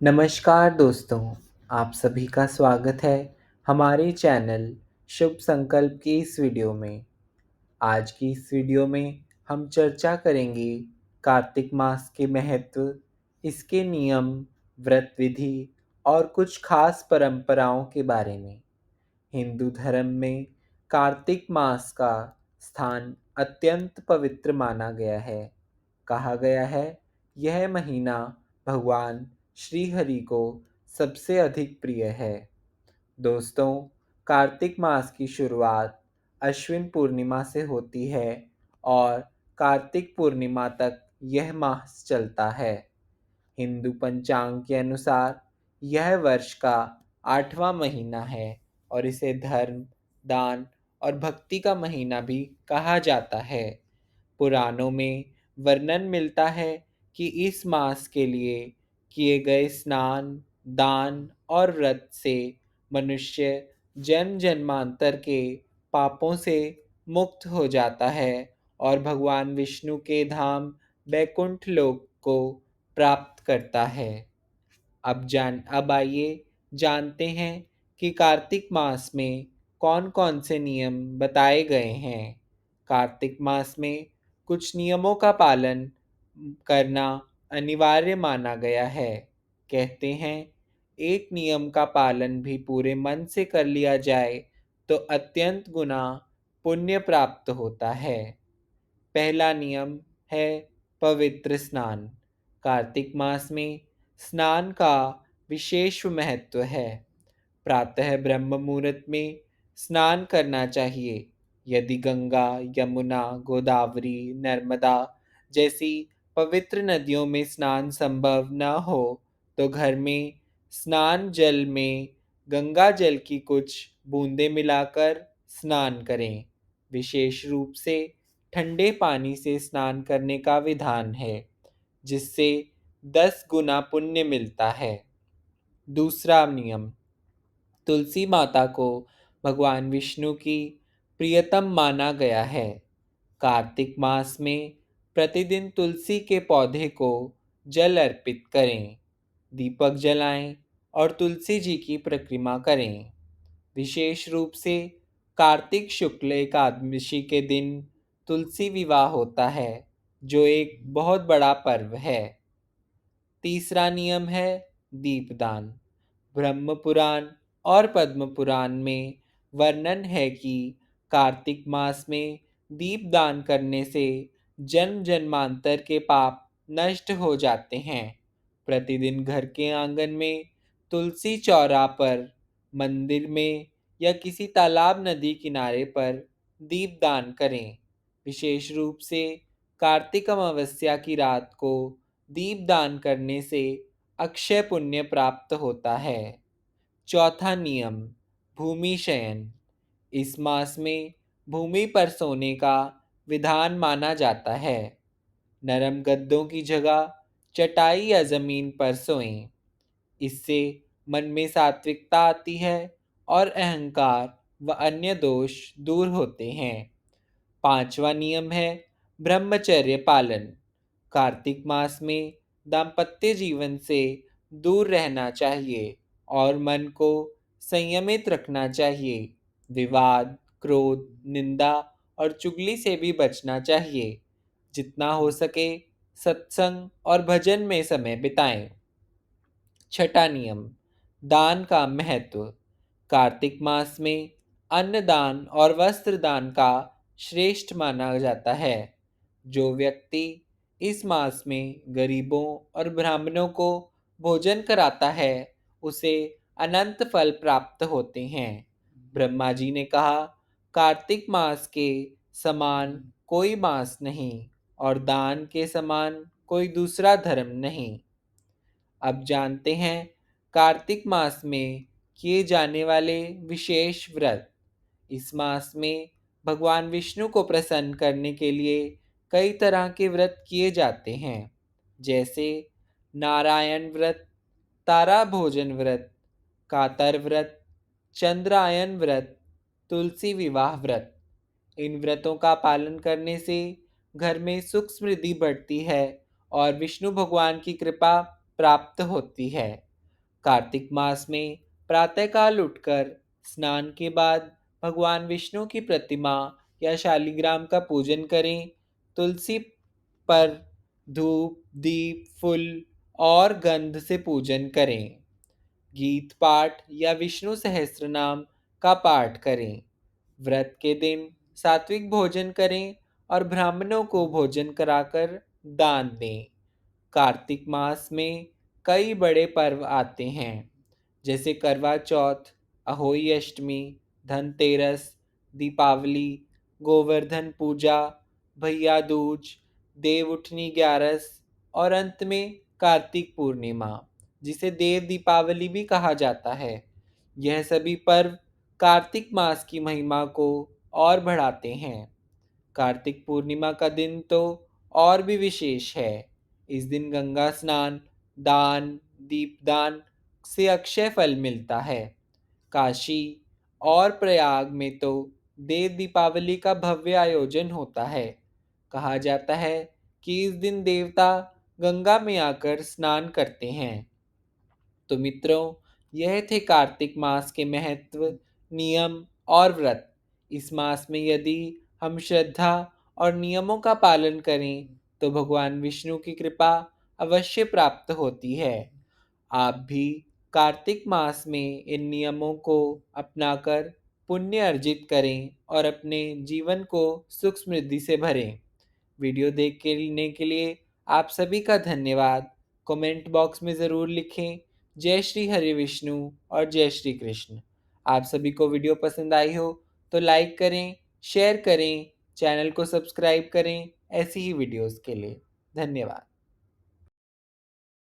नमस्कार दोस्तों, आप सभी का स्वागत है हमारे चैनल शुभ संकल्प की इस वीडियो में। आज की इस वीडियो में हम चर्चा करेंगे कार्तिक मास के महत्व, इसके नियम, व्रत विधि और कुछ खास परंपराओं के बारे में। हिंदू धर्म में कार्तिक मास का स्थान अत्यंत पवित्र माना गया है। कहा गया है यह महीना भगवान श्री हरि को सबसे अधिक प्रिय है। दोस्तों, कार्तिक मास की शुरुआत अश्विन पूर्णिमा से होती है और कार्तिक पूर्णिमा तक यह मास चलता है। हिंदू पंचांग के अनुसार यह वर्ष का 8वां महीना है और इसे धर्म, दान और भक्ति का महीना भी कहा जाता है। पुराणों में वर्णन मिलता है कि इस मास के लिए किए गए स्नान, दान और व्रत से मनुष्य जन्म जन्मांतर के पापों से मुक्त हो जाता है और भगवान विष्णु के धाम बैकुंठ लोक को प्राप्त करता है। अब आइए जानते हैं कि कार्तिक मास में कौन-कौन से नियम बताए गए हैं। कार्तिक मास में कुछ नियमों का पालन करना अनिवार्य माना गया है। कहते हैं, एक नियम का पालन भी पूरे मन से कर लिया जाए तो अत्यंत गुना पुण्य प्राप्त होता है। पहला नियम है पवित्र स्नान। कार्तिक मास में स्नान का विशेष महत्व है। प्रातः ब्रह्म मुहूर्त में स्नान करना चाहिए। यदि गंगा, यमुना, गोदावरी, नर्मदा जैसी पवित्र नदियों में स्नान संभव न हो तो घर में स्नान जल में गंगा जल की कुछ बूंदें मिलाकर स्नान करें। विशेष रूप से ठंडे पानी से स्नान करने का विधान है, जिससे 10 गुना पुण्य मिलता है। दूसरा नियम, तुलसी माता को भगवान विष्णु की प्रियतम माना गया है। कार्तिक मास में प्रतिदिन तुलसी के पौधे को जल अर्पित करें, दीपक जलाएं और तुलसी जी की परिक्रमा करें। विशेष रूप से कार्तिक शुक्ल एकादशी के दिन तुलसी विवाह होता है, जो एक बहुत बड़ा पर्व है। तीसरा नियम है दीपदान। ब्रह्म पुराण और पद्म पुराण में वर्णन है कि कार्तिक मास में दीपदान करने से जन्म जन्मांतर के पाप नष्ट हो जाते हैं। प्रतिदिन घर के आंगन में, तुलसी चौरा पर, मंदिर में या किसी तालाब नदी किनारे पर दीपदान करें। विशेष रूप से कार्तिक अमावस्या की रात को दीपदान करने से अक्षय पुण्य प्राप्त होता है। चौथा नियम, भूमि शयन। इस मास में भूमि पर सोने का विधान माना जाता है। नरम गद्दों की जगह चटाई या जमीन पर सोएं। इससे मन में सात्विकता आती है और अहंकार व अन्य दोष दूर होते हैं। पांचवा नियम है ब्रह्मचर्य पालन। कार्तिक मास में दाम्पत्य जीवन से दूर रहना चाहिए और मन को संयमित रखना चाहिए। विवाद, क्रोध, निंदा और चुगली से भी बचना चाहिए। जितना हो सके सत्संग और भजन में समय बिताएं। छठा नियम, दान का महत्व। कार्तिक मास में अन्न दान और वस्त्र दान का श्रेष्ठ माना जाता है। जो व्यक्ति इस मास में गरीबों और ब्राह्मणों को भोजन कराता है, उसे अनंत फल प्राप्त होते हैं। ब्रह्मा जी ने कहा, कार्तिक मास के समान कोई मास नहीं और दान के समान कोई दूसरा धर्म नहीं। अब जानते हैं कार्तिक मास में किए जाने वाले विशेष व्रत। इस मास में भगवान विष्णु को प्रसन्न करने के लिए कई तरह के व्रत किए जाते हैं, जैसे नारायण व्रत, तारा भोजन व्रत, कातर व्रत, चंद्रायन व्रत, तुलसी विवाह व्रत। इन व्रतों का पालन करने से घर में सुख समृद्धि बढ़ती है और विष्णु भगवान की कृपा प्राप्त होती है। कार्तिक मास में प्रातःकाल उठकर स्नान के बाद भगवान विष्णु की प्रतिमा या शालिग्राम का पूजन करें। तुलसी पर धूप, दीप, फूल और गंध से पूजन करें। गीत पाठ या विष्णु सहस्त्रनाम का पाठ करें। व्रत के दिन सात्विक भोजन करें और ब्राह्मणों को भोजन कराकर दान दें। कार्तिक मास में कई बड़े पर्व आते हैं, जैसे करवा चौथ, अहोई अष्टमी, धनतेरस, दीपावली, गोवर्धन पूजा, भैया दूज, देव उठनी ग्यारस और अंत में कार्तिक पूर्णिमा, जिसे देव दीपावली भी कहा जाता है। यह सभी पर्व कार्तिक मास की महिमा को और बढ़ाते हैं। कार्तिक पूर्णिमा का दिन तो और भी विशेष है। इस दिन गंगा स्नान, दान, दीपदान से अक्षय फल मिलता है। काशी और प्रयाग में तो देव दीपावली का भव्य आयोजन होता है। कहा जाता है कि इस दिन देवता गंगा में आकर स्नान करते हैं। तो मित्रों, यह थे कार्तिक मास के महत्व, नियम और व्रत। इस मास में यदि हम श्रद्धा और नियमों का पालन करें तो भगवान विष्णु की कृपा अवश्य प्राप्त होती है। आप भी कार्तिक मास में इन नियमों को अपनाकर पुण्य अर्जित करें और अपने जीवन को सुख समृद्धि से भरें। वीडियो देखने के लिए आप सभी का धन्यवाद। कमेंट बॉक्स में ज़रूर लिखें जय श्री हरि विष्णु और जय श्री कृष्ण। आप सभी को वीडियो पसंद आई हो तो लाइक करें, शेयर करें, चैनल को सब्सक्राइब करें ऐसी ही वीडियोस के लिए। धन्यवाद।